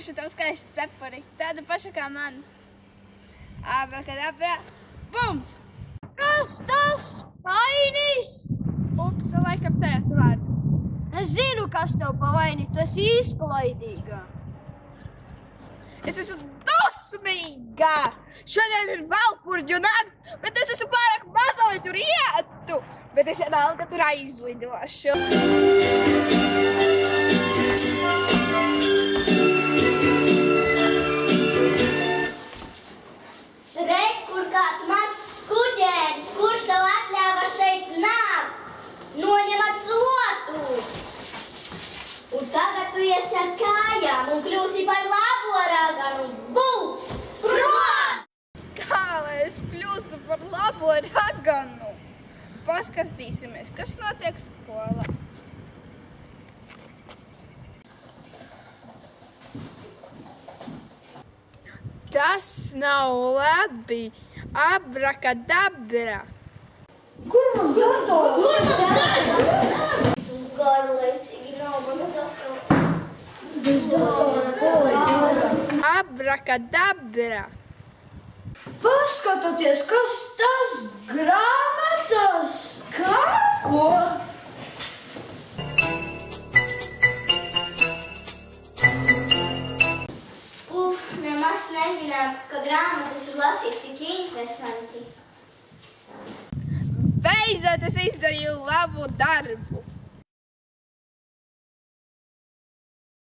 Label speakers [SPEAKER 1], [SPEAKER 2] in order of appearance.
[SPEAKER 1] Radīšu tev skaistu cepuri, tādu pašu kā man. Abrakadabra, bums!
[SPEAKER 2] Kas tas? Vainis?
[SPEAKER 1] Ups, laikam sēdz vārdas.
[SPEAKER 2] Es zinu, kas tev pa vaini, tu esi izklaidīga.
[SPEAKER 1] Es esmu dusmīga! Šodien ir Valpurģu nakts, bet es esmu pārāk maza, lai tur ietu. Bet es vienalga tur aizlidošu.
[SPEAKER 3] Re, kur kāds mazs kuģēnis, kurš tev atļāva šeit nākt, noņemat slotu. Un tagad tu iesi ar kājām un kļūsi par labo raganu. Bū! Prom!
[SPEAKER 1] Kā lai es kļūstu par labo raganu? Paskatīsimies, kas notiek skolā. Tas nav labi. Abrakadabra.
[SPEAKER 2] Kur mums dators?
[SPEAKER 3] Garlaicīgi nav mana datora.
[SPEAKER 2] Bez datora kolēģi.
[SPEAKER 1] Abrakadabra.
[SPEAKER 2] Paskatieties, kas tas? Grāmatas? Kas?
[SPEAKER 3] Ko? Nemaz nezināju, ka grāmatas ir lasīt tik interesanti.
[SPEAKER 1] Beidzot, es izdarīju labu darbu.